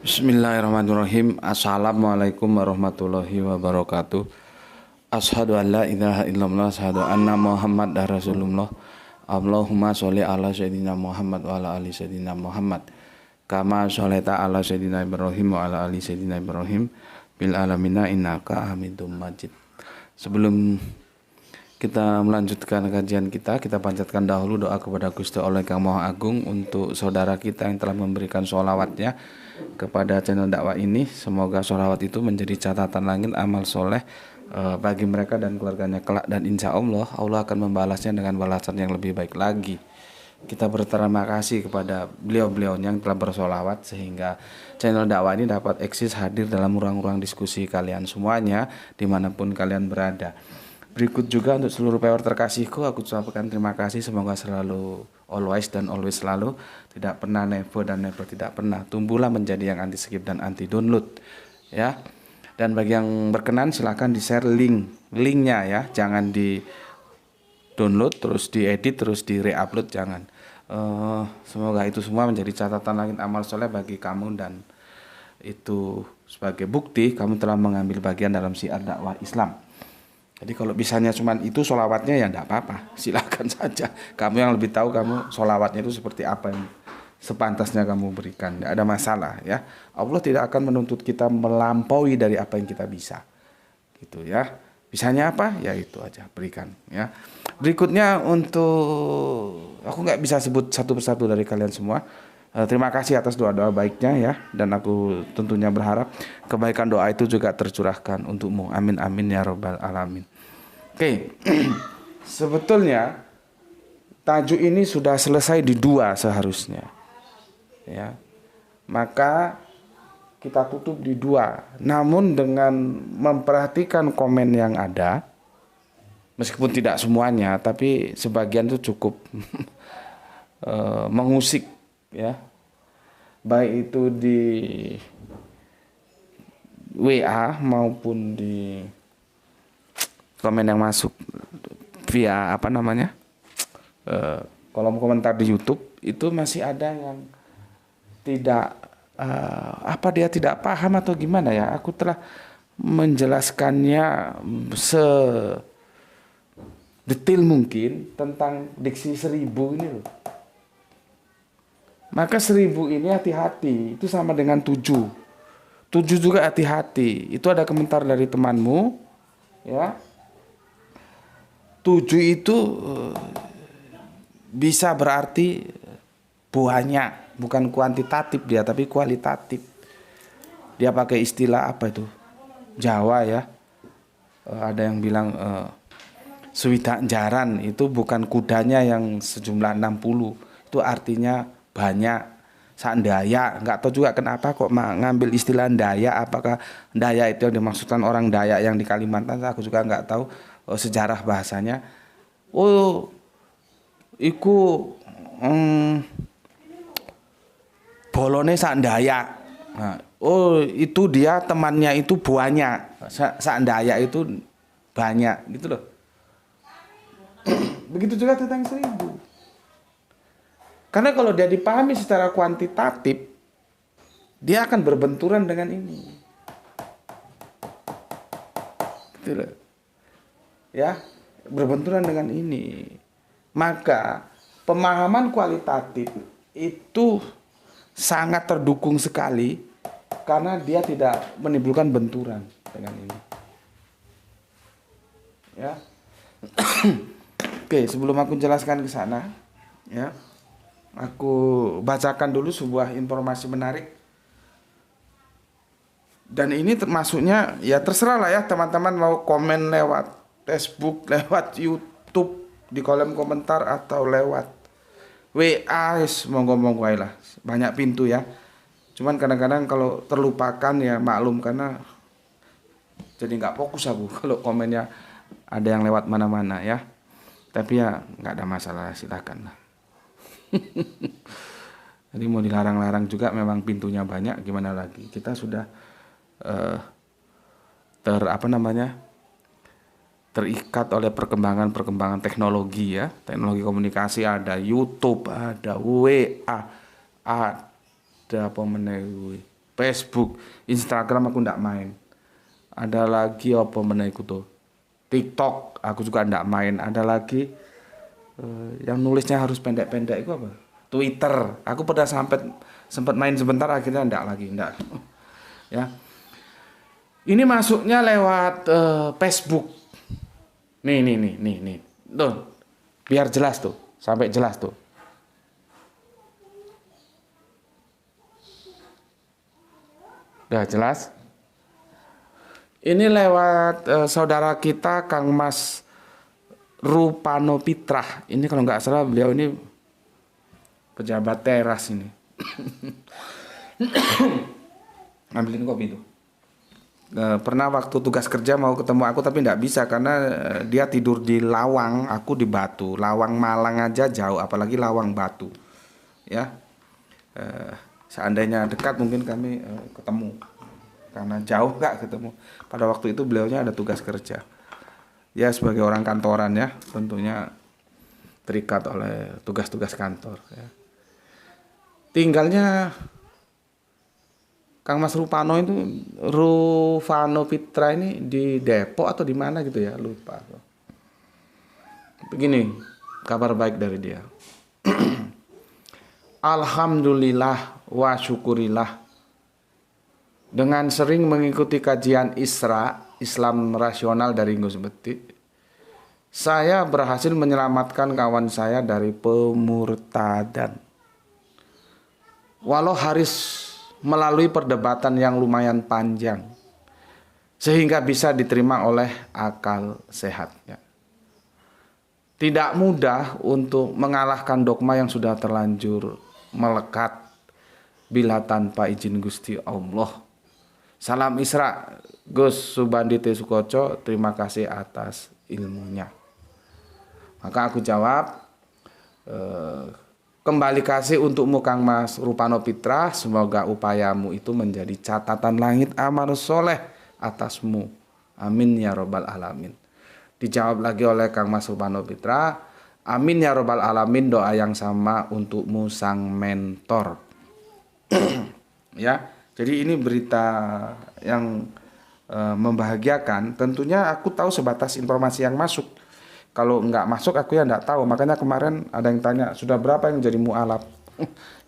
Bismillahirrahmanirrahim. Assalamualaikum warahmatullahi wabarakatuh. Asyhadu an la ilaha illallah, asyhadu anna Muhammad Rasulullah. Allahumma sholli ala sayyidina Muhammad wa ala ali sayyidina Muhammad. Kama sholaita ala sayyidina Ibrahim wa ala ali sayyidina Ibrahim bil alamina innaka Hamidum Majid. Sebelum kita melanjutkan kajian kita panjatkan dahulu doa kepada Gusti Allah yang Maha Agung untuk saudara kita yang telah memberikan sholawatnya kepada channel dakwah ini. Semoga sholawat itu menjadi catatan langit amal soleh bagi mereka dan keluarganya kelak, dan insya Allah Allah akan membalasnya dengan balasan yang lebih baik lagi. Kita berterima kasih kepada beliau-beliau yang telah bersolawat sehingga channel dakwah ini dapat eksis hadir dalam ruang-ruang diskusi kalian semuanya dimanapun kalian berada. Berikut juga untuk seluruh viewer terkasihku, aku ucapkan terima kasih. Semoga selalu always dan always selalu, tidak pernah never dan never tidak pernah. Tumbuhlah menjadi yang anti skip dan anti download ya. Dan bagi yang berkenan silahkan di share linknya ya, jangan di download terus diedit terus di reupload, jangan. Semoga itu semua menjadi catatan langit amal soleh bagi kamu, dan itu sebagai bukti kamu telah mengambil bagian dalam syiar dakwah Islam. Jadi kalau bisanya cuman itu sholawatnya ya enggak apa-apa, silakan saja. Kamu yang lebih tahu kamu sholawatnya itu seperti apa yang sepantasnya kamu berikan, tidak ada masalah ya. Allah tidak akan menuntut kita melampaui dari apa yang kita bisa, gitu ya. Bisanya apa ya itu aja berikan ya. Berikutnya untuk aku nggak bisa sebut satu persatu dari kalian semua. Terima kasih atas doa-doa baiknya ya, dan aku tentunya berharap kebaikan doa itu juga tercurahkan untukmu. Amin amin ya robbal alamin. Oke, sebetulnya tajuk ini sudah selesai di 2 seharusnya, ya. Maka kita tutup di 2. Namun dengan memperhatikan komen yang ada, meskipun tidak semuanya, tapi sebagian itu cukup mengusik, ya. Baik itu di WA maupun di komen yang masuk via kolom komentar di YouTube, itu masih ada yang tidak dia tidak paham atau gimana ya. Aku telah menjelaskannya sedetail mungkin tentang diksi 1000 ini loh. Maka 1000 ini hati-hati, itu sama dengan 7 juga hati-hati. Itu ada komentar dari temanmu ya. 7 itu bisa berarti banyak, bukan kuantitatif dia tapi kualitatif. Dia pakai istilah apa itu? Jawa ya. Ada yang bilang swidak jaran, itu bukan kudanya yang sejumlah 60. Itu artinya banyak. Sandaya, nggak tahu juga kenapa kok ngambil istilah Daya. Apakah Daya itu yang dimaksudkan orang Dayak yang di Kalimantan? Aku juga nggak tahu sejarah bahasanya. Iku bolone Sandaya. Nah, itu dia temannya itu banyak. Sandaya itu banyak, gitu loh. Begitu juga tentang 1000. Karena kalau dia dipahami secara kuantitatif, dia akan berbenturan dengan ini. Gitu loh. Ya, berbenturan dengan ini. Maka pemahaman kualitatif itu sangat terdukung sekali karena dia tidak menimbulkan benturan dengan ini. Ya. Oke, sebelum aku jelaskan ke sana, ya. Aku bacakan dulu sebuah informasi menarik. Dan ini termasuknya ya terserah lah ya teman-teman mau komen lewat Facebook, lewat YouTube di kolom komentar atau lewat WA, monggo-monggo aja lah. Banyak pintu ya. Cuman kadang-kadang kalau terlupakan ya maklum, karena jadi nggak fokus aku kalau komennya ada yang lewat mana-mana ya. Tapi ya nggak ada masalah, silakan lah. Jadi mau dilarang-larang juga, memang pintunya banyak, gimana lagi. Kita sudah terikat oleh perkembangan teknologi ya. Teknologi komunikasi, ada YouTube, ada WA, ada apa meneh Facebook, Instagram aku ndak main. Ada lagi apa menaiku tuh? TikTok aku juga ndak main. Ada lagi yang nulisnya harus pendek-pendek itu apa? Twitter. Aku pernah sempat main sebentar akhirnya ndak. Ya. Ini masuknya lewat Facebook. Nih. Tuh. Biar jelas tuh, sampai jelas tuh. Udah jelas? Ini lewat saudara kita Kang Mas Rupano Pitrah. Ini kalau nggak salah beliau ini pejabat teras ini. Ambilin kopi itu. Pernah waktu tugas kerja mau ketemu aku tapi nggak bisa karena dia tidur di Lawang, aku di Batu. Lawang Malang aja jauh, apalagi Lawang Batu. Ya, seandainya dekat mungkin kami ketemu. Karena jauh nggak ketemu. Pada waktu itu beliaunya ada tugas kerja. Ya sebagai orang kantoran ya, tentunya terikat oleh tugas-tugas kantor. Ya. Tinggalnya Kang Mas Rupano Pitra ini di Depok atau di mana gitu ya, lupa. Begini kabar baik dari dia. Alhamdulillah wa syukurillah. Dengan sering mengikuti kajian Islam rasional dari Gus Beti, saya berhasil menyelamatkan kawan saya dari pemurtadan. Walau harus melalui perdebatan yang lumayan panjang, sehingga bisa diterima oleh akal sehatnya. Tidak mudah untuk mengalahkan dogma yang sudah terlanjur melekat bila tanpa izin Gusti Allah. Salam Isra, Gus Subandi T. Sukoco, terima kasih atas ilmunya. Maka aku jawab, kembali kasih untukmu Kang Mas Rupano Pitra, semoga upayamu itu menjadi catatan langit amal soleh atasmu. Amin ya robbal alamin. Dijawab lagi oleh Kang Mas Rupano Pitra, amin ya robbal alamin, doa yang sama untukmu sang mentor. Ya. Jadi ini berita yang membahagiakan. Tentunya aku tahu sebatas informasi yang masuk. Kalau nggak masuk aku ya nggak tahu. Makanya kemarin ada yang tanya, sudah berapa yang jadi mu'alaf?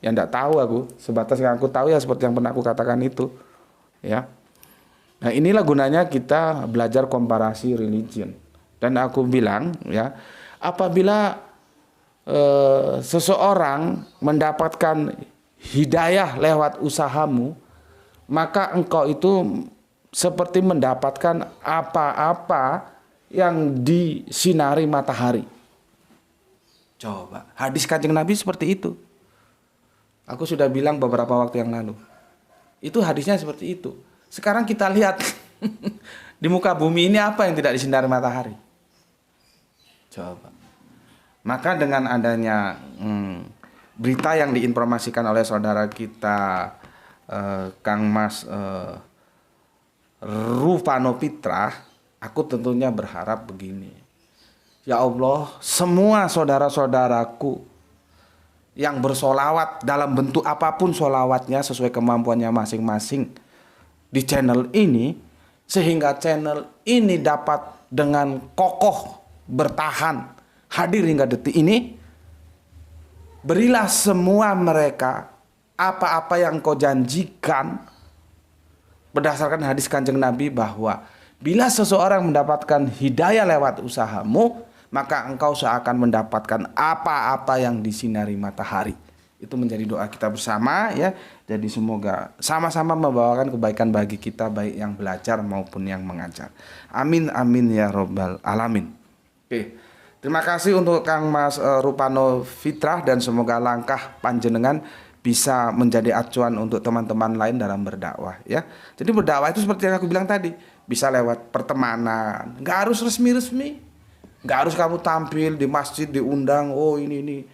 Ya nggak tahu aku. Sebatas yang aku tahu ya seperti yang pernah aku katakan itu. Ya. Nah inilah gunanya kita belajar komparasi religion. Dan aku bilang ya, apabila seseorang mendapatkan hidayah lewat usahamu, maka engkau itu seperti mendapatkan apa-apa yang disinari matahari. Coba, hadis Kanjeng Nabi seperti itu. Aku sudah bilang beberapa waktu yang lalu. Itu hadisnya seperti itu. Sekarang kita lihat di muka bumi ini apa yang tidak disinari matahari. Coba. Maka dengan adanya berita yang diinformasikan oleh saudara kita Kang Mas Rupano Pitra, aku tentunya berharap begini. Ya Allah, semua saudara-saudaraku yang bersolawat dalam bentuk apapun solawatnya sesuai kemampuannya masing-masing di channel ini, sehingga channel ini dapat dengan kokoh bertahan hadir hingga detik ini. Berilah semua mereka apa-apa yang kau janjikan berdasarkan hadis Kanjeng Nabi, bahwa bila seseorang mendapatkan hidayah lewat usahamu, maka engkau seakan mendapatkan apa-apa yang disinari matahari. Itu menjadi doa kita bersama ya. Jadi semoga sama-sama membawakan kebaikan bagi kita, baik yang belajar maupun yang mengajar. Amin amin ya robbal alamin. Oke. Terima kasih untuk Kang Mas Rupano Fitrah, dan semoga langkah panjenengan bisa menjadi acuan untuk teman-teman lain dalam berdakwah ya. Jadi berdakwah itu seperti yang aku bilang tadi, bisa lewat pertemanan, nggak harus resmi-resmi, nggak harus kamu tampil di masjid diundang, oh ini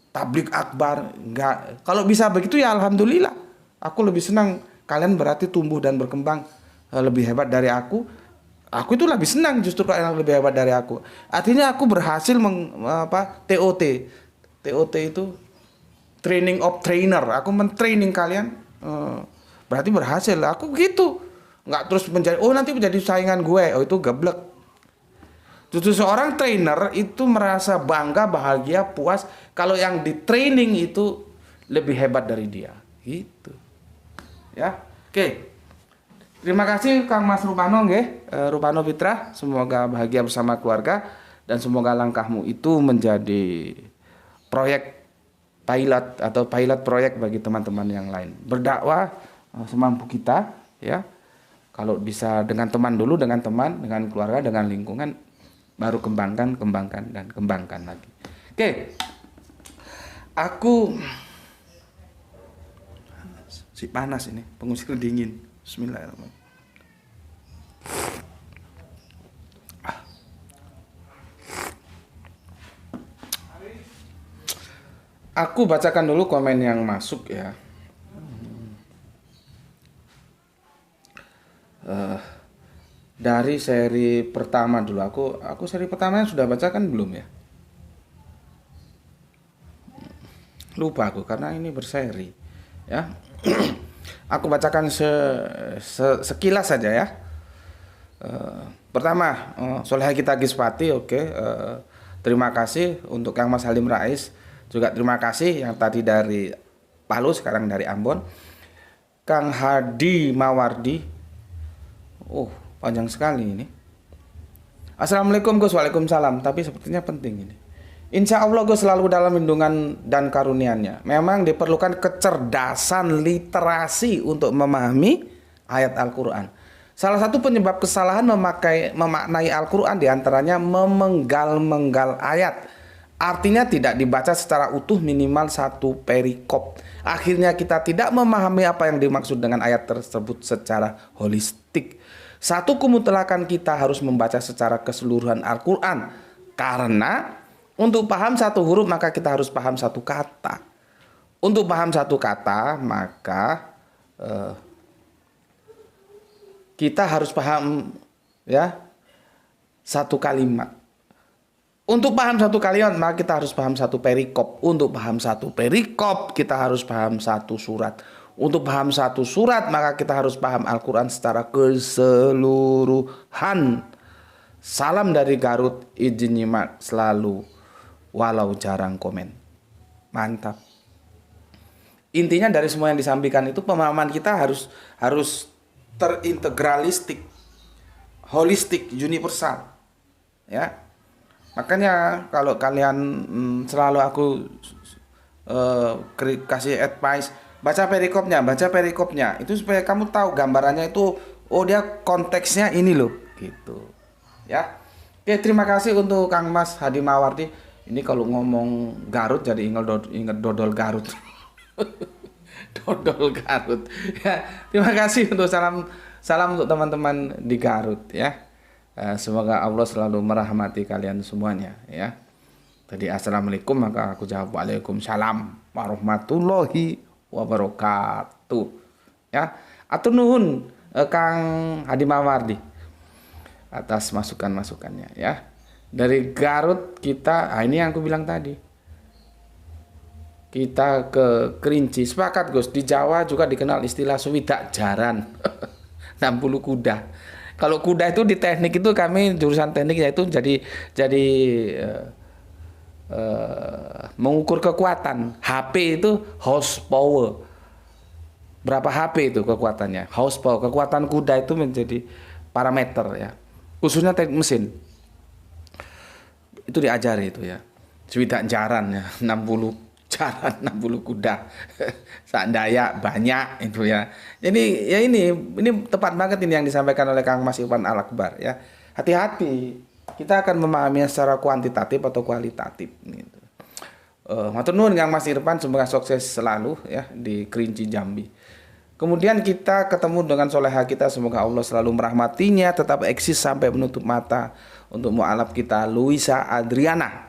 tablik akbar, nggak. Kalau bisa begitu ya alhamdulillah. Aku lebih senang, kalian berarti tumbuh dan berkembang lebih hebat dari aku. Aku itu lebih senang justru kalau yang lebih hebat dari aku. Artinya aku berhasil TOT itu training of trainer. Aku mentraining kalian berarti berhasil. Aku gitu. Nggak terus nanti menjadi saingan gue. Oh, itu geblek. Justru seorang trainer itu merasa bangga, bahagia, puas kalau yang di training itu lebih hebat dari dia. Gitu. Ya. Oke. Terima kasih Kang Mas Rupano nggih. Rupano Fitra, semoga bahagia bersama keluarga dan semoga langkahmu itu menjadi proyek pilot atau pilot proyek bagi teman-teman yang lain. Berdakwah semampu kita, ya. Kalau bisa dengan teman dulu, dengan teman, dengan keluarga, dengan lingkungan, baru kembangkan dan kembangkan lagi. Oke. Aku si panas ini, pengusir dingin. Bismillahirrahmanirrahim. Aku bacakan dulu komen yang masuk ya. Dari seri pertama dulu. Aku seri pertamanya sudah bacakan belum ya? Lupa aku karena ini berseri ya. Aku bacakan sekilas saja ya. Pertama, Soleha kita Gispati, oke. Terima kasih untuk Kang Mas Halim Rais. Juga terima kasih yang tadi dari Palu, sekarang dari Ambon. Kang Hadi Mawardi. Oh, panjang sekali ini. Assalamualaikum Gus, waalaikumsalam. Tapi sepertinya penting ini. Insya Allah Gus selalu dalam lindungan dan karunianya. Memang diperlukan kecerdasan literasi untuk memahami ayat Al-Quran. Salah satu penyebab kesalahan memaknai Al-Quran diantaranya memenggal-menggal ayat. Artinya tidak dibaca secara utuh, minimal satu perikop. Akhirnya kita tidak memahami apa yang dimaksud dengan ayat tersebut secara holistik. Satu kemutlakan kita harus membaca secara keseluruhan Al-Quran. Karena untuk paham satu huruf maka kita harus paham satu kata. Untuk paham satu kata maka kita harus paham ya satu kalimat. Untuk paham satu kalimat maka kita harus paham satu perikop. Untuk paham satu perikop kita harus paham satu surat. Untuk paham satu surat maka kita harus paham Al-Quran secara keseluruhan. Salam dari Garut, izin nyimak selalu walau jarang komen. Mantap. Intinya dari semua yang disampaikan itu pemahaman kita harus terintegralistik, holistik, universal. Ya. Makanya kalau kalian selalu aku kasih advice, baca perikopnya itu supaya kamu tahu gambarannya itu, oh dia konteksnya ini loh gitu ya. Oke, terima kasih untuk Kang Mas Hadi Mawardi. Ini kalau ngomong Garut jadi ingat dodol Garut. Dodol Garut ya. Terima kasih untuk salam untuk teman-teman di Garut ya. Semoga Allah selalu merahmati kalian semuanya ya. Tadi assalamualaikum maka aku jawab waalaikumsalam warahmatullahi wabarakatuh ya. Atur nuhun Kang Hadi Mawardi atas masukannya ya. Dari Garut kita, ini yang aku bilang tadi. Kita ke Kerinci. Sepakat Gus, di Jawa juga dikenal istilah suwidak jaran. 60 kuda. Kalau kuda itu di teknik itu kami jurusan teknik yaitu jadi mengukur kekuatan. HP itu horsepower. Berapa HP itu kekuatannya? Horsepower. Kekuatan kuda itu menjadi parameter ya. Khususnya teknik mesin. Itu diajari itu ya. Swidak jaran ya, 60 jaran, 60 kuda. Sandaya banyak itu ya. Jadi ya ini tepat banget ini yang disampaikan oleh Kang Mas Iwan Al-Akbar ya. Hati-hati. Kita akan memahaminya secara kuantitatif atau kualitatif gitu. Matur nuwun Kang Mas Irfan, semoga sukses selalu ya di Kerinci Jambi. Kemudian kita ketemu dengan soleha kita, semoga Allah selalu merahmatinya, tetap eksis sampai menutup mata. Untuk mu'alaf kita Luisa Adriana.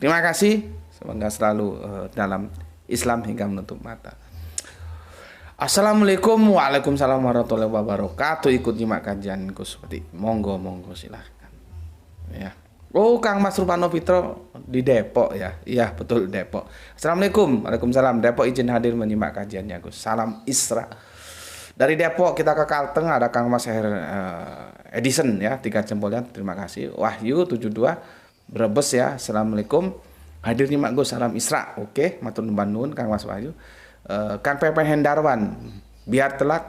Terima kasih, semoga selalu dalam Islam hingga menutup mata. Assalamualaikum, waalaikumsalam warahmatullahi wabarakatuh. Ikut nyimak kajianku seperti monggo silahkan ya. Oh, Kang Mas Rupano Fitro di Depok ya. Iya, betul Depok. Assalamualaikum. Waalaikumsalam. Depok izin hadir menyimak kajiannya Gus. Salam Isra. Dari Depok kita ke Kalteng ada Kang Mas Edison ya, 3 jempol ya, terima kasih. Wahyu 72 Brebes ya, assalamualaikum. Hadir nyimak Gus, salam Isra. Oke, matur nuwun nuwun Kang Mas Wahyu. Kang Pepen Hendarwan, biar telak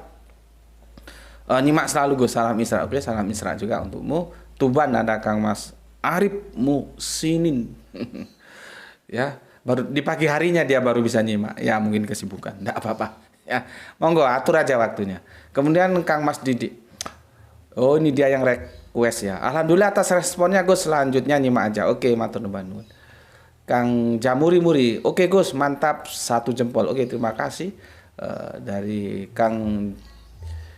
nyimak selalu Gus, salam Isra. Oke, salam Isra juga untukmu. Tuban ada Kang Mas Arif Musinin. Ya, baru di pagi harinya dia baru bisa nyimak. Ya, mungkin kesibukan, enggak apa-apa. Ya, monggo atur aja waktunya. Kemudian Kang Mas Didi. Oh, ini dia yang request ya. Alhamdulillah atas responnya Gus, selanjutnya nyimak aja. Oke, matur nuwun. Kang Jamuri Muri, oke Gus, mantap, 1 jempol. Oke, terima kasih. Dari Kang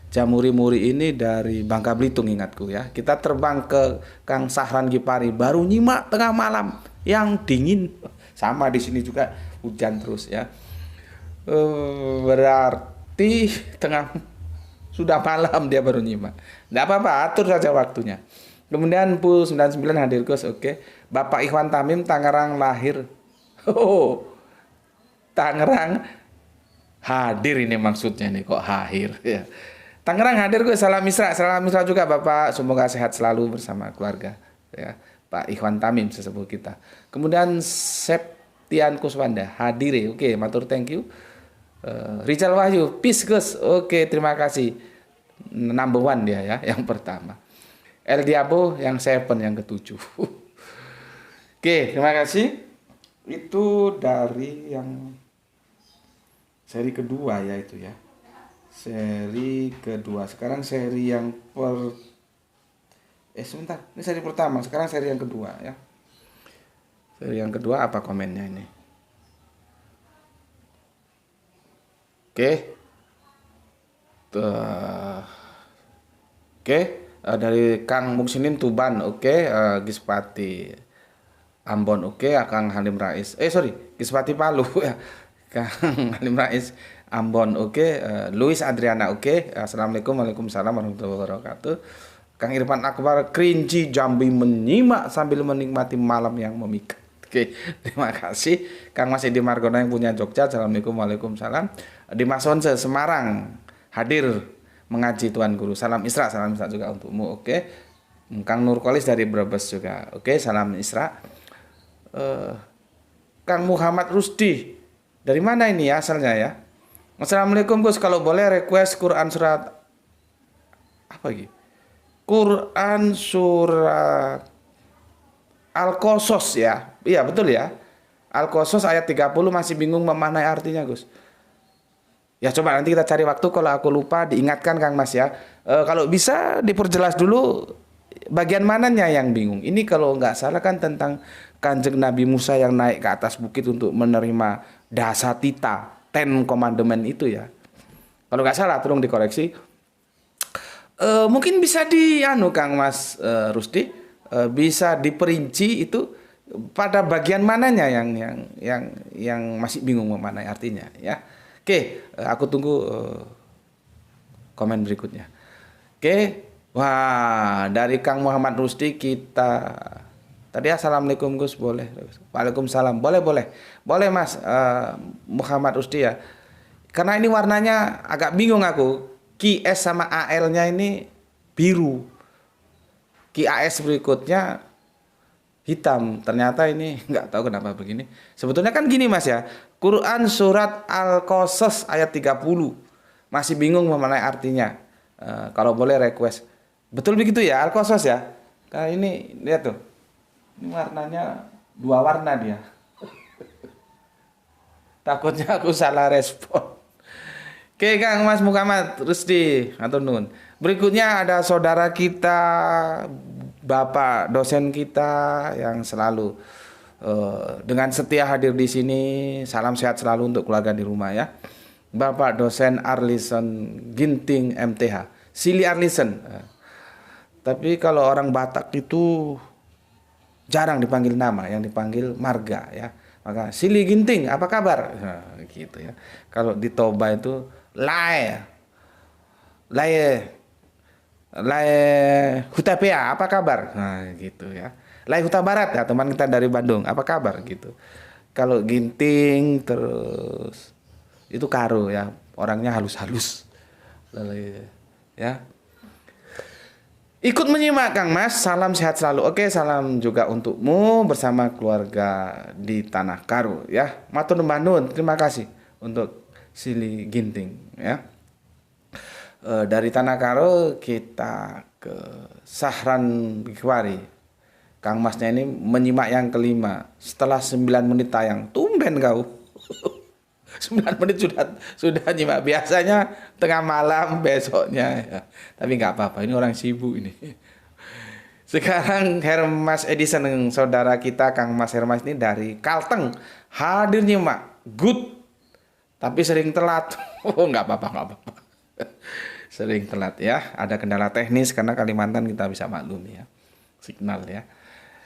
Jamuri Muri ini dari Bangka Belitung, ingatku ya. Kita terbang ke Kang Sahran Gipari, baru nyimak tengah malam yang dingin. Sama di sini juga hujan terus ya. Berarti sudah malam dia baru nyimak. Nggak apa-apa, atur saja waktunya. Kemudian Pu 99 hadir Gus, oke. Bapak Ikhwan Tamim Tangerang lahir. Oh, Tangerang hadir ini maksudnya nih, kok hadir ya. Tangerang hadir Gus, salam Isra juga Bapak, semoga sehat selalu bersama keluarga ya. Pak Ikhwan Tamim sesepuh kita. Kemudian Septian Kuswanda hadir ya. Oke, matur thank you. Rizal Wahyu, peace Gus. Oke, terima kasih. Number 1 dia ya, yang pertama. El Diabo yang 7 yang ke-7. Oke, terima kasih. Itu dari yang seri kedua ya itu ya. Seri kedua. Sekarang seri yang sebentar. Ini seri pertama, sekarang seri yang kedua ya. Seri yang kedua apa komennya ini? Oke. Oke. Dari Kang Muksinin Tuban, oke. Gispati Ambon, oke. Kang Halim Rais, Gispati Palu ya. Kang Halim Rais Ambon, oke. Luis Adriana, oke. Assalamualaikum, waalaikumsalam warahmatullahi wabarakatuh. Kang Irfan Akbar, Kerinci Jambi menyimak sambil menikmati malam yang memikat. Oke, terima kasih. Kang Mas Edi Margono yang punya Jogja, assalamualaikum, waalaikumsalam. Dimas Onse Semarang hadir mengaji Tuan Guru, salam Isra juga untukmu. Oke. Kang Nurkolis dari Brebes juga, oke, salam Isra. Kang Muhammad Rusdi, dari mana ini ya asalnya ya? Assalamualaikum Gus, kalau boleh request Quran surat apa lagi? Quran surat Al-Qasas ya. Iya betul ya. Al-Qasas ayat 30, masih bingung memaknai artinya Gus. Ya coba nanti kita cari waktu, kalau aku lupa diingatkan Kang Mas ya. Kalau bisa diperjelas dulu bagian mananya yang bingung. Ini kalau nggak salah kan tentang Kanjeng Nabi Musa yang naik ke atas bukit untuk menerima dasatita, 10 commandment itu ya. Kalau nggak salah tolong dikoreksi. Mungkin bisa Kang Mas Rusdi, bisa diperinci itu pada bagian mananya yang masih bingung memaknai artinya ya. Oke, aku tunggu komen berikutnya. Oke, wah dari Kang Muhammad Rusdi kita tadi assalamualaikum Gus, boleh? Waalaikumsalam, boleh Mas Muhammad Rusdi ya. Karena ini warnanya agak bingung aku. Ki S sama AL-nya ini biru. Ki AS berikutnya hitam, ternyata ini nggak tahu kenapa begini. Sebetulnya kan gini Mas ya, Quran surat Al-Qasas ayat 30, masih bingung memaknai artinya. Kalau boleh request, betul begitu ya Al-Qasas ya. Karena ini lihat tuh, ini warnanya 2 warna dia. Takutnya aku salah respon. Oke Kang Mas Muhammad Rusdi, atur nuwun. Berikutnya ada saudara kita, Bapak dosen kita yang selalu dengan setia hadir di sini. Salam sehat selalu untuk keluarga di rumah ya. Bapak dosen Arlison Ginting MTH, Silly Arlison. Tapi kalau orang Batak itu jarang dipanggil nama, yang dipanggil marga ya. Maka Silly Ginting, apa kabar? Nah, gitu ya. Kalau di Toba itu Lae Hutapea, apa kabar? Nah, gitu ya. Lai Huta Barat ya, teman kita dari Bandung, apa kabar gitu. Kalau Ginting terus itu Karo ya, orangnya halus-halus. Ya. Ikut menyimak Kang Mas, salam sehat selalu. Oke, salam juga untukmu bersama keluarga di Tanah Karo ya. Matur nuwun Bandung, terima kasih untuk Sili Ginting ya. Dari Tanah Karo kita ke Sahran Bikwari. Kang Masnya ini menyimak yang kelima setelah 9 menit tayang. Tumben kau. 9 menit sudah nyimak, biasanya tengah malam besoknya ya. Tapi nggak apa-apa, ini orang sibuk ini. Sekarang Hermas Edison, saudara kita Kang Mas Hermas ini dari Kalteng hadir nyimak. Good. Tapi sering telat. Oh nggak apa-apa. Sering telat ya. Ada kendala teknis karena Kalimantan kita bisa maklum ya. Signal ya.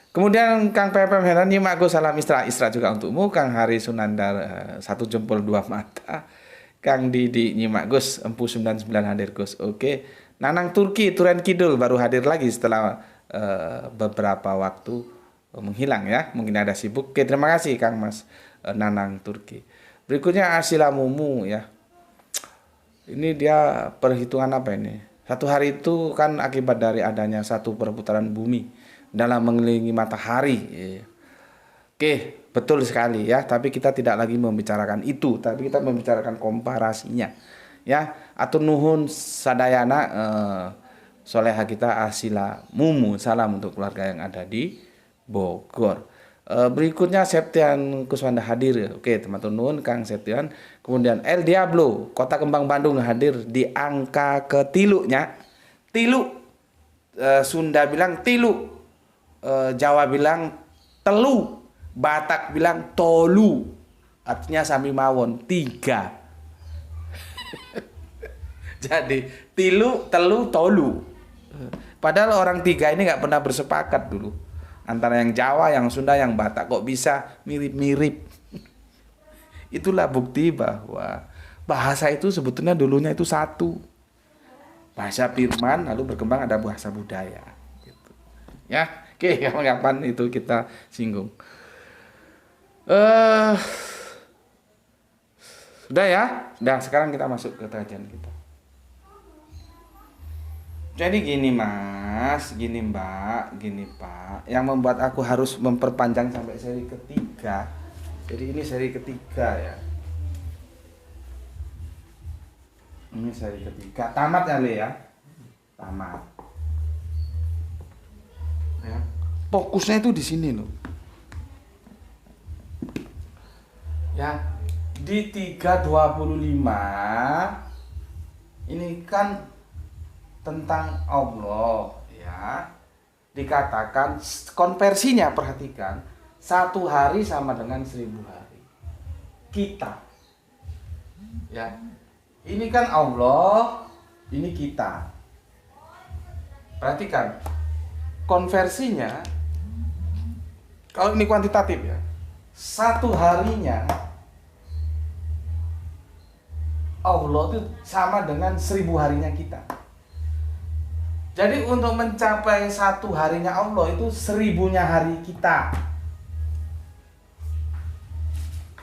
Kemudian Kang Pepem Heran nyimak Gus, salam Isra juga untukmu. Kang Hari Sunandar satu jempol dua mata. Kang Didi nyimak Gus, Empu 99 hadir Gus. Oke. Nanang Turki Turen Kidul baru hadir lagi setelah beberapa waktu menghilang ya. Mungkin ada sibuk. Oke, terima kasih Kang Mas Nanang Turki. Berikutnya Asila Mumu ya. Ini dia perhitungan apa ini? Satu hari itu kan akibat dari adanya satu perputaran bumi dalam mengelilingi matahari. Oke, betul sekali ya. Tapi kita tidak lagi membicarakan itu, tapi kita membicarakan komparasinya. Ya, atur nuhun sadayana soleha kita Asila Mumu. Salam untuk keluarga yang ada di Bogor. Berikutnya Septian Kuswanda hadir. Oke, teman-teman nuhun Kang Septian. Kemudian El Diablo, Kota Kembang Bandung hadir di angka ketilunya. Tilu, Sunda bilang tilu. Jawa bilang telu, Batak bilang tolu, artinya sami mawon 3. Jadi tilu, telu, tolu. Padahal orang 3 ini nggak pernah bersepakat dulu antara yang Jawa, yang Sunda, yang Batak, kok bisa mirip-mirip. Itulah bukti bahwa bahasa itu sebetulnya dulunya itu satu, bahasa Firman, lalu berkembang ada bahasa budaya. Gitu. Ya. Oke, kapan itu kita singgung. Sudah ya? Sudah, sekarang kita masuk ke kajian kita. Jadi gini Mas, gini Mbak, gini Pak. Yang membuat aku harus memperpanjang sampai seri ketiga. Jadi ini seri ketiga ya. Ini seri ketiga. Tamat ya Le ya? Tamat. Ya. Fokusnya itu di sini loh. Ya, di 325 ini kan tentang Allah ya. Dikatakan konversinya, perhatikan, 1 hari sama dengan 1000 hari. Kita. Ya. Ini kan Allah, ini kita. Perhatikan. Konversinya, kalau ini kuantitatif ya, 1 harinya Allah itu sama dengan 1000 harinya kita. Jadi untuk mencapai 1 harinya Allah itu 1000-nya hari kita.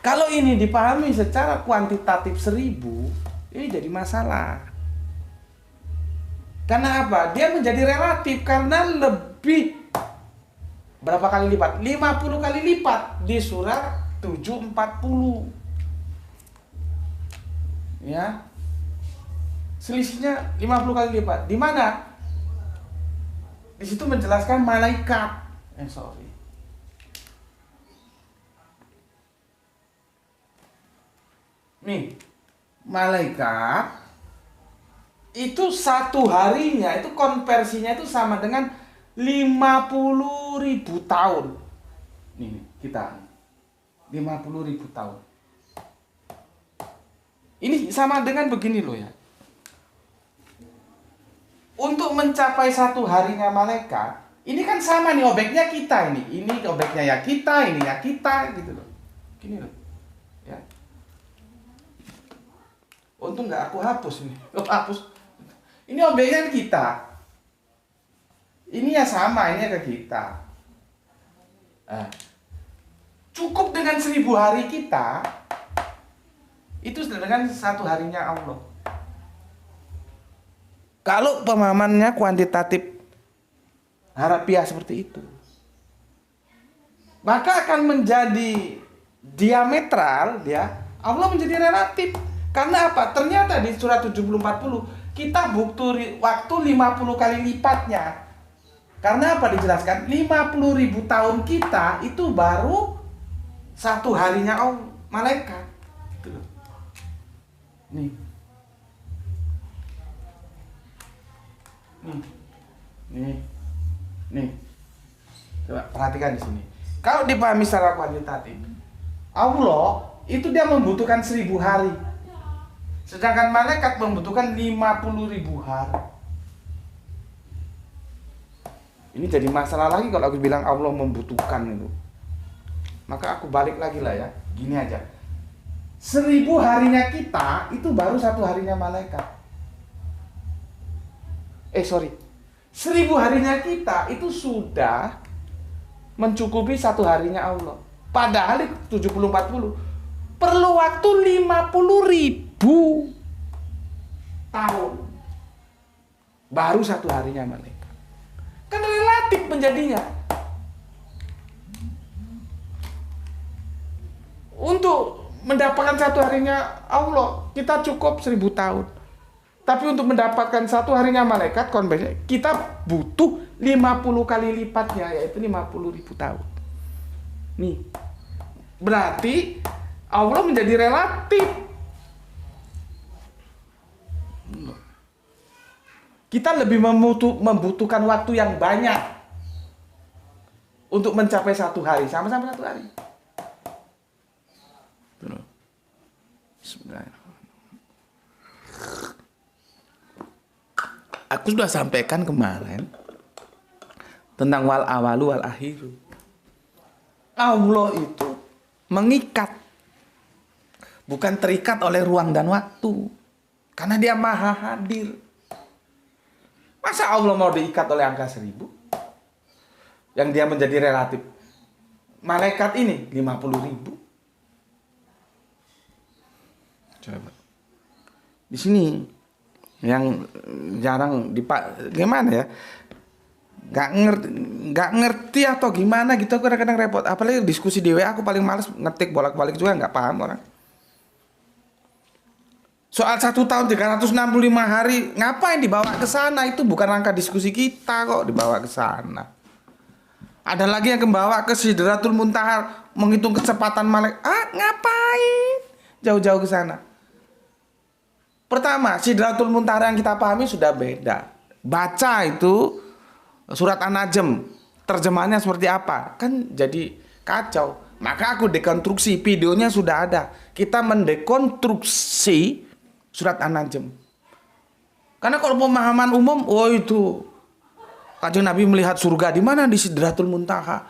Kalau ini dipahami secara kuantitatif 1000, ini jadi masalah. Karena apa? Dia menjadi relatif karena lebih berapa kali lipat? 50 kali lipat di surat 740. Ya. Selisihnya 50 kali lipat. Di mana? Di situ menjelaskan malaikat. Nih, malaikat itu 1 harinya itu konversinya itu sama dengan 50.000 tahun. Nih kita 50.000 tahun. Ini sama dengan begini loh ya. Untuk mencapai 1 harinya malaikat, ini kan sama nih objeknya kita ini. Ini objeknya ya kita, ini ya kita gitu loh. Gini loh. Ya. Untung nggak aku hapus ini. Hapus. Ini objeknya kita. Ini ya sama, ini ke kita. Cukup dengan 1000 hari kita, itu dengan 1 harinya Allah. Kalau pemahamannya kuantitatif harafiah seperti itu, maka akan menjadi diametral ya. Allah menjadi relatif. Karena apa? Ternyata di surat 70-40 kita butuh waktu 50 kali lipatnya. Karena apa dijelaskan? 50.000 tahun kita itu baru satu harinya malaikat. Gitu loh. Nih. Nih. Coba perhatikan di sini. Kalau dipahami secara kuantitatif, Allah itu dia membutuhkan 1000 hari. Sedangkan malaikat membutuhkan 50.000 hari. Ini jadi masalah lagi kalau aku bilang Allah membutuhkan itu. Maka aku balik lagi lah ya. Gini aja. 1000 harinya kita itu baru satu harinya malaikat. 1000 harinya kita itu sudah mencukupi satu harinya Allah. Padahal 70-40 perlu waktu 50.000 tahun baru satu harinya malaikat. Kan relatif menjadinya. Untuk mendapatkan satu harinya Allah kita cukup 1000 tahun. Tapi untuk mendapatkan satu harinya malaikat kita butuh 50 kali lipatnya, yaitu 50.000 tahun. Nih. Berarti Allah menjadi relatif. Kita lebih membutuhkan waktu yang banyak untuk mencapai satu hari, sama-sama satu hari. Bismillahirrahmanirrahim. Aku sudah sampaikan kemarin tentang wal awalu wal akhiru. Allah itu mengikat, bukan terikat oleh ruang dan waktu, karena dia maha hadir. Masa Allah mau diikat oleh angka 1000 yang dia menjadi relatif? Malaikat ini 50.000. Coba di sini yang jarang gimana ya, nggak ngerti atau gimana gitu, aku kadang-kadang repot. Apalagi diskusi di WA, aku paling males ngetik bolak-balik juga, nggak paham orang. Soal 1 tahun 365 hari, ngapain dibawa ke sana? Itu bukan rangka diskusi kita kok dibawa ke sana. Ada lagi yang membawa ke Sidratul Muntaha, menghitung kecepatan malaikat. Ngapain jauh-jauh ke sana? Pertama, Sidratul Muntaha yang kita pahami sudah beda. Baca itu surat An-Najm, terjemahannya seperti apa? Kan jadi kacau. Maka aku dekonstruksi, videonya sudah ada. Kita mendekonstruksi surat An-Najm. Karena kalau pemahaman umum, itu Kanjeng Nabi melihat surga di mana? Di Sidratul Muntaha.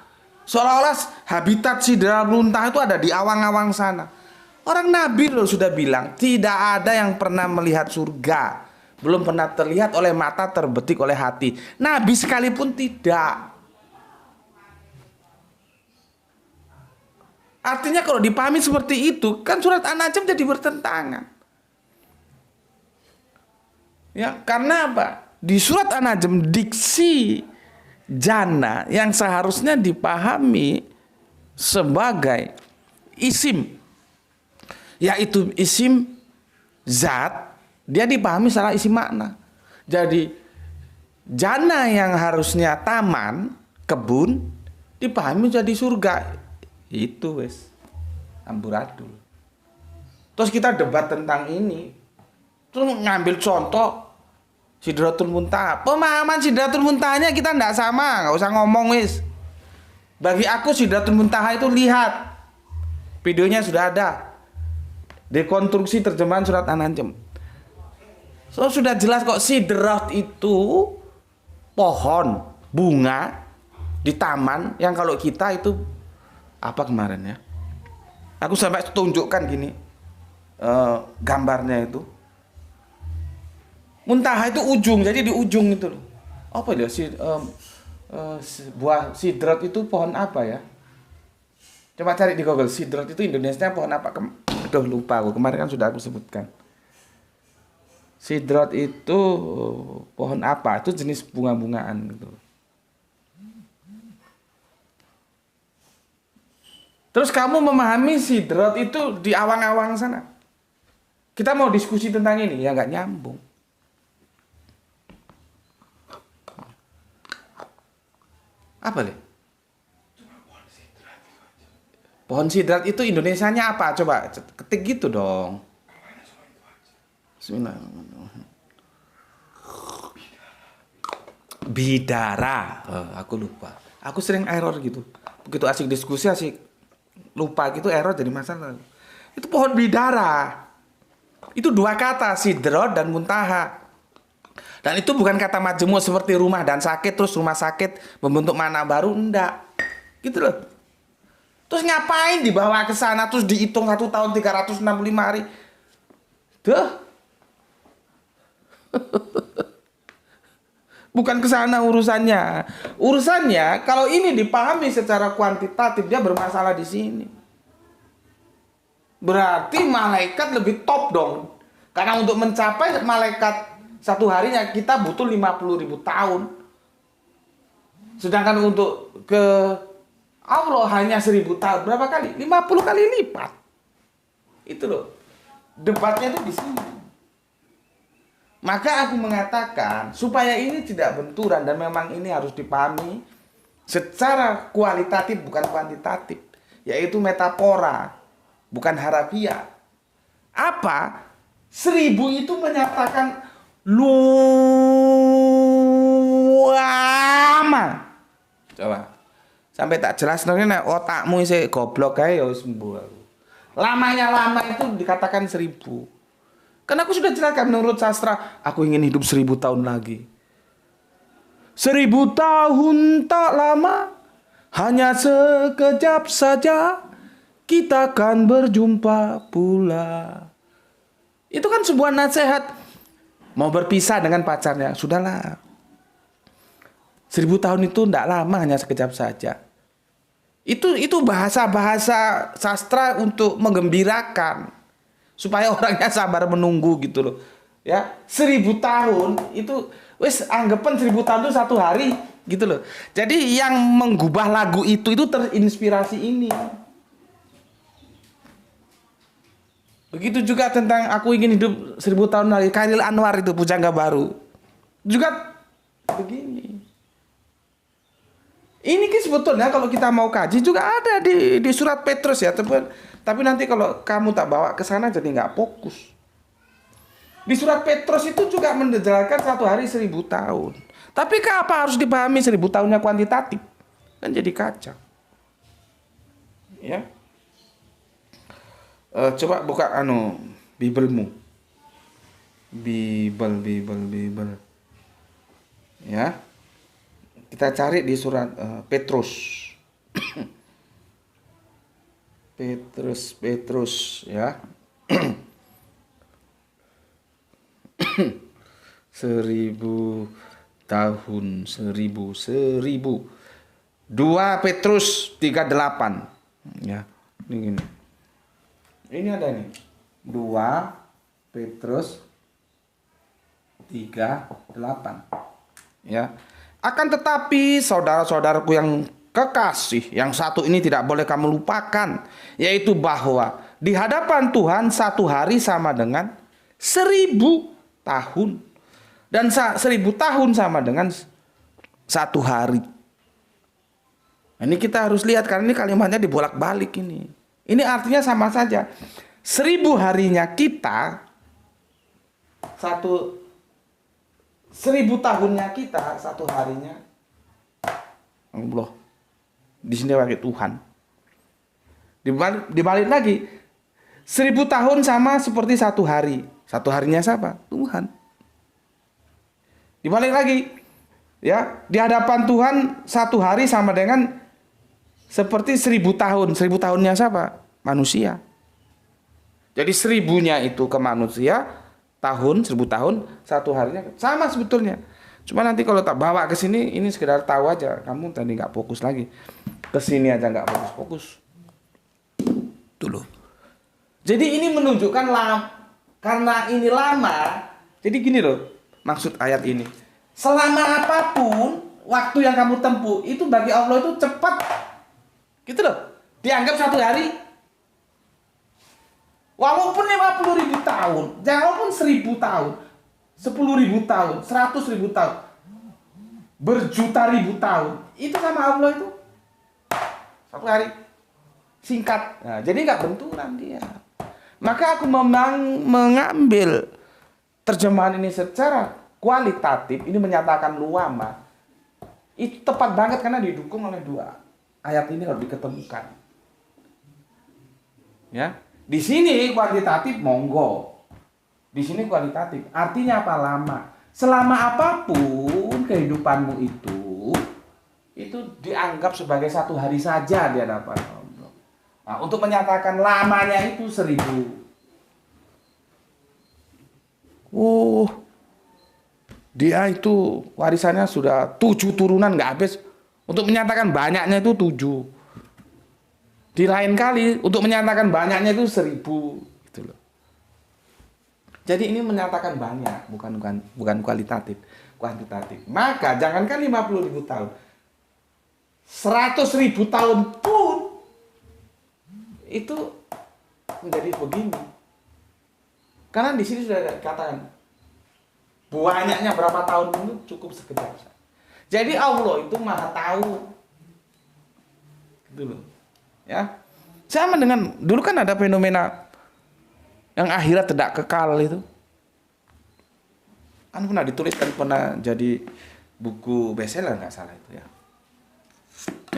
Seolah-olah habitat Sidratul Muntaha itu ada di awang-awang sana. Orang Nabi loh sudah bilang, tidak ada yang pernah melihat surga, belum pernah terlihat oleh mata, terbetik oleh hati. Nabi sekalipun tidak. Artinya kalau dipahami seperti itu, kan surat An-Najm jadi bertentangan. Ya, karena apa? Di surat An-Najm diksi jana yang seharusnya dipahami sebagai isim, yaitu isim zat, dia dipahami secara isim makna. Jadi jana yang harusnya taman, kebun, dipahami jadi surga. Itu wes amburadul. Terus kita debat tentang ini, terus ngambil contoh Sidratul Muntaha. Pemahaman Sidratul Muntahanya kita ndak sama, nggak usah ngomong wes. Bagi aku Sidratul Muntaha itu, lihat videonya sudah ada, dekonstruksi terjemahan surat An-Najm. So sudah jelas kok, sidrat itu pohon bunga di taman yang kalau kita itu apa kemarin ya? Aku sampai tunjukkan gini gambarnya itu. Muntaha itu ujung, jadi di ujung itu loh. Apa ya buah sidrat itu pohon apa ya? Coba cari di Google, sidrat itu Indonesia pohon apa? Aduh lupa aku, kemarin kan sudah aku sebutkan. Sidrat itu pohon apa? Itu jenis bunga-bungaan gitu. Terus kamu memahami sidrat itu di awang-awang sana. Kita mau diskusi tentang ini, ya nggak nyambung. Apa nih? Pohon sidrat itu Indonesianya apa? Coba ketik gitu dong. Bismillahirrahmanirrahim. Bidara. Aku lupa. Aku sering error gitu. Begitu asik diskusi asik lupa gitu, error jadi masalah. Itu pohon bidara. Itu dua kata, sidrot dan muntaha. Dan itu bukan kata majemuk seperti rumah dan sakit, terus rumah sakit membentuk makna baru, enggak. Gitu loh. Terus ngapain dibawa ke sana terus dihitung 1 tahun 365 hari? Duh. Bukan ke sana urusannya. Urusannya kalau ini dipahami secara kuantitatif dia bermasalah di sini. Berarti malaikat lebih top dong. Karena untuk mencapai malaikat satu harinya kita butuh 50.000 tahun. Sedangkan untuk ke Allah hanya 1.000 tahun. Berapa kali? 50 kali lipat. Itu loh. Debatnya itu di sini. Maka aku mengatakan supaya ini tidak benturan dan memang ini harus dipahami secara kualitatif bukan kuantitatif, yaitu metafora bukan harafiah. Apa? 1.000 itu menyatakan lama. Coba sampai tak jelas nek otakmu isi goblok ae ya wis mbuh aku. Lamanya lama itu dikatakan 1.000. Karena aku sudah jelaskan menurut sastra, aku ingin hidup 1.000 tahun lagi. 1.000 tahun tak lama, hanya sekejap saja, kita akan berjumpa pula. Itu kan sebuah nasihat. Mau berpisah dengan pacarnya, sudahlah. 1.000 tahun itu tidak lama, hanya sekejap saja. Itu bahasa-bahasa sastra untuk menggembirakan. Supaya orangnya sabar menunggu gitu loh. Ya, 1.000 tahun itu wis anggapan 1.000 tahun itu 1 hari gitu loh. Jadi yang menggubah lagu itu terinspirasi ini. Begitu juga tentang aku ingin hidup 1.000 tahun lagi, Khairil Anwar itu pujangga baru. Juga begini. Ini kan sebetulnya kalau kita mau kaji juga ada di surat Petrus ya, tapi nanti kalau kamu tak bawa ke sana jadi nggak fokus. Di surat Petrus itu juga menjelaskan 1 hari 1.000 tahun. Tapi apa harus dipahami 1.000 tahunnya kuantitatif? Kan jadi kacau. Ya. Coba buka Bibelmu. Bible. Ya. Kita cari di surat Petrus. Petrus ya. 1.000 tahun 1.000 2 Petrus 3:8 ya. Ini ada nih 2 Petrus 3:8 ya. Akan tetapi saudara-saudaraku yang kekasih, yang satu ini tidak boleh kamu lupakan, yaitu bahwa di hadapan Tuhan 1 hari sama dengan 1.000 tahun. Dan 1.000 tahun sama dengan 1 hari. Ini kita harus lihat karena ini kalimatnya dibolak-balik ini. Ini artinya sama saja. 1.000 harinya kita 1.000 tahunnya kita 1 harinya Allah. Di sini pakai Tuhan. Dibalik lagi 1.000 tahun sama seperti 1 hari. 1 harinya siapa? Tuhan. Dibalik lagi ya, di hadapan Tuhan 1 hari sama dengan seperti 1.000 tahun. 1.000 tahunnya siapa? Manusia. Jadi 1.000-nya itu ke manusia. Tahun 1.000 tahun 1 harinya sama sebetulnya. Cuma nanti kalau tak bawa ke sini ini sekedar tahu aja. Kamu tadi nggak fokus lagi. Ke sini aja nggak fokus. Tuh loh. Jadi ini menunjukkan karena ini lama, Jadi gini loh, maksud ayat ini. Selama apapun waktu yang kamu tempuh itu bagi Allah itu cepat. Gitu loh. Dianggap 1 hari. Walaupun 50.000 tahun, walaupun 1.000 tahun, 10.000 tahun, 100.000 tahun, berjuta ribu tahun, itu sama Allah itu 1 hari. Singkat. Nah, jadi nggak benturan dia. Maka aku mengambil terjemahan ini secara kualitatif, ini menyatakan luama. Itu tepat banget karena didukung oleh 2 ayat ini kalau diketemukan. Ya, di sini kuantitatif monggo. Di sini kualitatif. Artinya apa lama? Selama apapun kehidupanmu itu dianggap sebagai 1 hari saja di hadapan Allah. Nah, untuk menyatakan lamanya itu 1.000. Dia itu warisannya sudah 7 turunan nggak habis. Untuk menyatakan banyaknya itu 7. Di lain kali untuk menyatakan banyaknya itu 1.000 gitu loh. Jadi ini menyatakan banyak, bukan kualitatif, kuantitatif. Maka jangankan 50.000 tahun, 100.000 tahun pun itu menjadi begini. Karena di sini sudah dikatakan banyaknya berapa tahun itu cukup sekedar. Jadi Allah itu maha tahu. Gitu loh. Ya. Sama dengan dulu kan ada fenomena yang akhirat tidak kekal itu. Kan pernah dituliskan, pernah jadi buku bestseller nggak salah itu ya.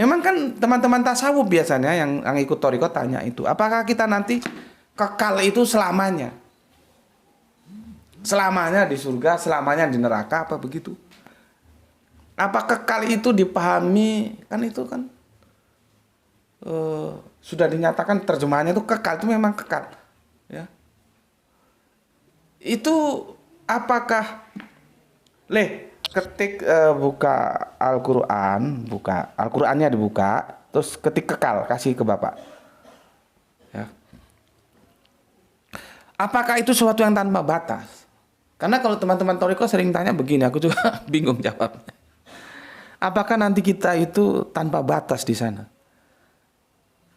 Memang kan teman-teman tasawuf biasanya yang ikut thariqah tanya itu, apakah kita nanti kekal itu selamanya? Selamanya di surga, selamanya di neraka, apa begitu? Apa kekal itu dipahami, kan itu kan sudah dinyatakan terjemahannya itu kekal, itu memang kekal. Ya. Itu apakah ketik buka Al-Qur'annya dibuka, terus ketik kekal, kasih ke Bapak. Ya. Apakah itu sesuatu yang tanpa batas? Karena kalau teman-teman thariqah sering tanya begini, aku juga bingung jawabnya. Apakah nanti kita itu tanpa batas di sana?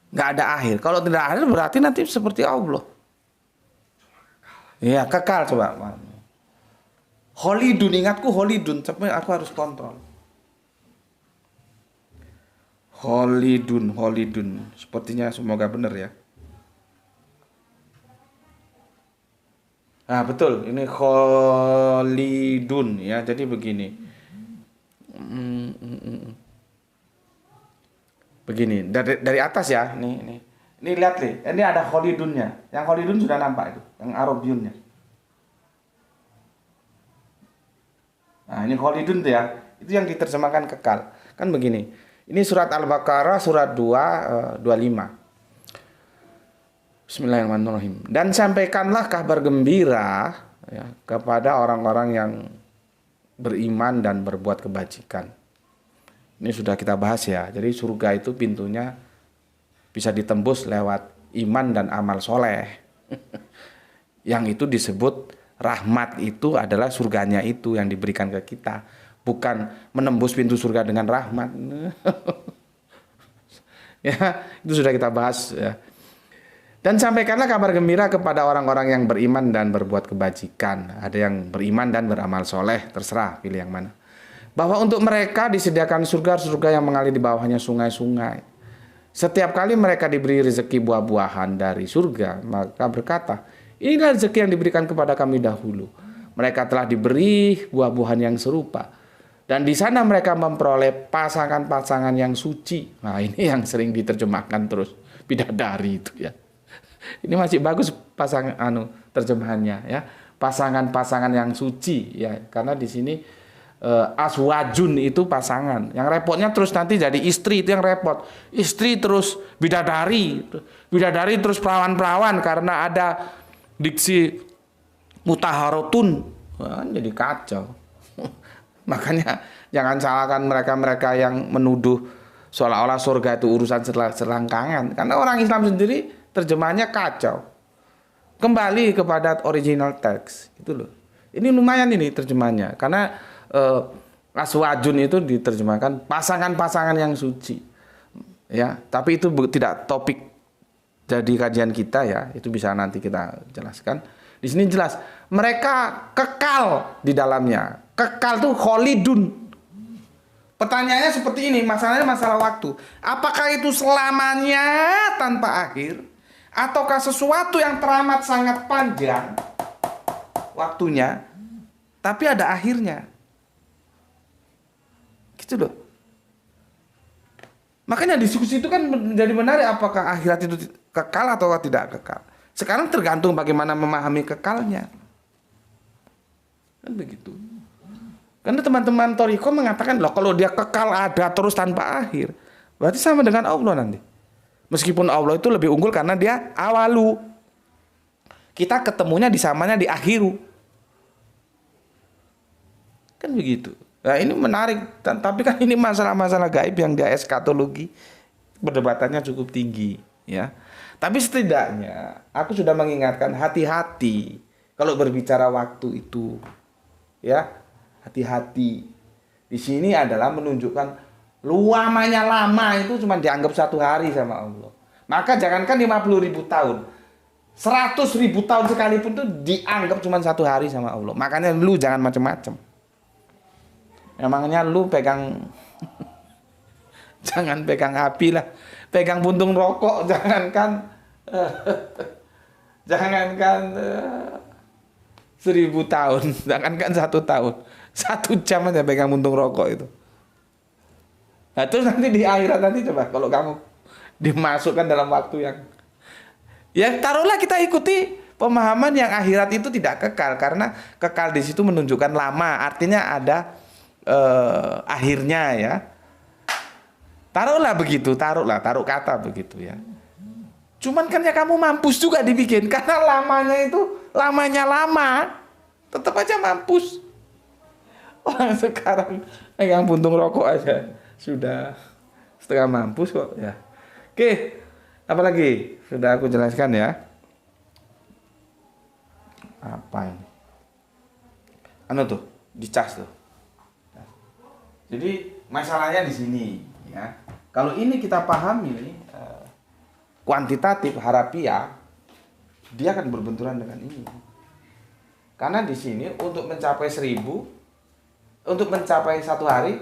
Nggak ada akhir. Kalau tidak ada berarti nanti seperti Allah. Ya, kekal coba. Holidun, ingatku holidun, sampai aku harus kontrol. Holidun. Sepertinya semoga benar ya. Nah, betul. Ini holidun ya. Jadi begini. Begini, dari atas ya. Nih lihat nih. Ini ada holidunnya. Yang holidun sudah nampak itu, yang Arabiunnya. Nah, ini holidun tuh ya. Itu yang diterjemahkan kekal. Kan begini. Ini surat Al-Baqarah surat 25. Bismillahirrahmanirrahim. Dan sampaikanlah kabar gembira ya, kepada orang-orang yang beriman dan berbuat kebajikan. Ini sudah kita bahas ya. Jadi surga itu pintunya bisa ditembus lewat iman dan amal soleh. Yang itu disebut rahmat, itu adalah surganya itu yang diberikan ke kita. Bukan menembus pintu surga dengan rahmat. Ya, itu sudah kita bahas ya. Dan sampaikanlah kabar gembira kepada orang-orang yang beriman dan berbuat kebajikan. Ada yang beriman dan beramal soleh, terserah pilih yang mana. Bahwa untuk mereka disediakan surga-surga yang mengalir di bawahnya sungai-sungai. Setiap kali mereka diberi rezeki buah-buahan dari surga, maka berkata, inilah rezeki yang diberikan kepada kami dahulu. Mereka telah diberi buah-buahan yang serupa. Dan di sana mereka memperoleh pasangan-pasangan yang suci. Nah, ini yang sering diterjemahkan terus, bidadari itu ya. Ini masih bagus terjemahannya ya. Pasangan-pasangan yang suci ya, karena di sini aswajun itu pasangan. Yang repotnya terus nanti jadi istri, itu yang repot. Istri terus bidadari terus perawan-perawan karena ada diksi mutaharotun. Wah, jadi kacau. Makanya jangan salahkan mereka-mereka yang menuduh seolah-olah surga itu urusan selangkangan. Karena orang Islam sendiri terjemahannya kacau. Kembali kepada original text itu loh. Ini lumayan ini terjemahannya karena aswajun itu diterjemahkan pasangan-pasangan yang suci. Ya, tapi itu tidak topik jadi kajian kita ya. Itu bisa nanti kita jelaskan. Di sini jelas mereka kekal di dalamnya. Kekal tuh kholidun. Pertanyaannya seperti ini, masalahnya masalah waktu. Apakah itu selamanya tanpa akhir? Ataukah sesuatu yang teramat sangat panjang waktunya, tapi ada akhirnya? Gitu loh. Makanya diskusi itu kan menjadi menarik, apakah akhirat itu kekal atau tidak kekal. Sekarang tergantung bagaimana memahami kekalnya. Kan begitu. Karena teman-teman Thariqah mengatakan, loh kalau dia kekal ada terus tanpa akhir, berarti sama dengan Allah nanti. Meskipun Allah itu lebih unggul karena dia awalu. Kita ketemunya di samanya di akhiru. Kan begitu. Nah ini menarik, tapi kan ini masalah-masalah gaib yang dia eskatologi, perdebatannya cukup tinggi, ya. Tapi setidaknya aku sudah mengingatkan hati-hati kalau berbicara waktu itu, ya, hati-hati. Di sini adalah menunjukkan lamanya lama itu cuma dianggap 1 hari sama Allah. Maka jangankan 50.000 tahun, 100.000 tahun sekalipun itu dianggap cuma 1 hari sama Allah. Makanya lu jangan macam-macam. Emangnya lu pegang jangan pegang api lah, pegang puntung rokok, jangankan 1.000 tahun, jangankan 1 tahun, 1 jam aja pegang puntung rokok itu. Nah terus nanti di akhirat nanti coba kalau kamu dimasukkan dalam waktu yang, ya taruhlah kita ikuti pemahaman yang akhirat itu tidak kekal, karena kekal di situ menunjukkan lama, artinya ada akhirnya ya. Taruhlah begitu, taruh kata begitu ya. Cuman kan ya kamu mampus juga dibikin, karena lamanya lama, tetap aja mampus. Orang sekarang yang puntung rokok aja sudah setengah mampus kok ya. Oke, apa lagi? Sudah aku jelaskan ya. Apa ini? Anu tuh, dicas tuh. Jadi masalahnya di sini ya. Kalau ini kita pahami kuantitatif harafiah, dia akan berbenturan dengan ini. Karena di sini untuk mencapai 1.000, untuk mencapai 1 hari,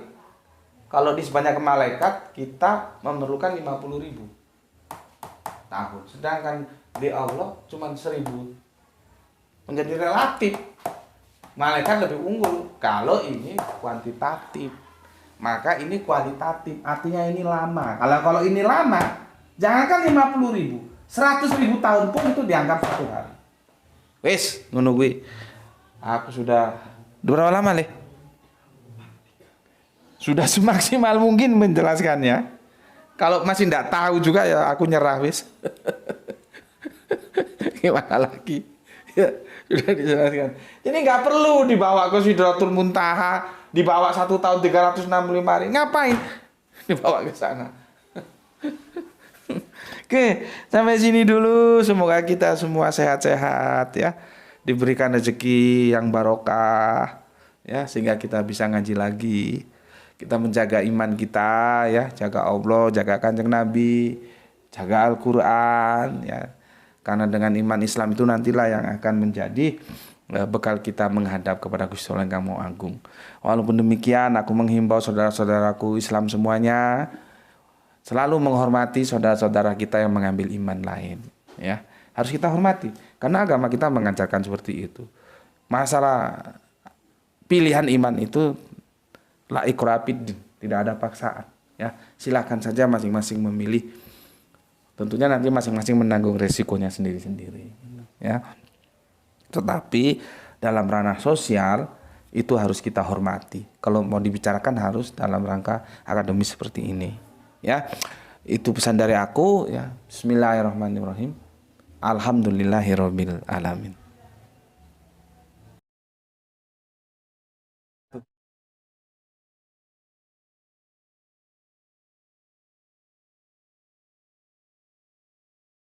kalau di sebanyak malaikat kita memerlukan 50.000 tahun. Sedangkan di Allah cuma 1.000. Menjadi relatif. Malaikat lebih unggul. Kalau ini kuantitatif, maka ini kualitatif, artinya ini lama. Kalau ini lama, jangankan 50.000, 100.000 tahun pun itu dianggap 1 hari. Wes, ngono kuwi. Aku sudah berapa lama leh? Sudah semaksimal mungkin menjelaskannya. Kalau masih tidak tahu juga ya aku nyerah wes. Gimana lagi? Ya, sudah dijelaskan. Jadi nggak perlu dibawa ke Sidratul Muntaha, dibawa 1 tahun 365 hari. Ngapain dibawa ke sana? Oke, sampai sini dulu. Semoga kita semua sehat-sehat ya. Diberikan rezeki yang barokah ya, sehingga kita bisa ngaji lagi. Kita menjaga iman kita ya, jaga Allah, jaga Kanjeng Nabi, jaga Al-Qur'an ya. Karena dengan iman Islam itu nantilah yang akan menjadi bekal kita menghadap kepada Gusti Allah yang Maha Agung. Walaupun demikian, aku menghimbau saudara-saudaraku Islam semuanya selalu menghormati saudara-saudara kita yang mengambil iman lain. Ya, harus kita hormati karena agama kita mengajarkan seperti itu. Masalah pilihan iman itu la ikraha fid din, tidak ada paksaan. Ya, silakan saja masing-masing memilih. Tentunya nanti masing-masing menanggung resikonya sendiri-sendiri. Ya. Tetapi dalam ranah sosial itu harus kita hormati. Kalau mau dibicarakan harus dalam rangka akademis seperti ini. Ya, itu pesan dari aku. Ya, Bismillahirrahmanirrahim. Alhamdulillahirabbil alamin.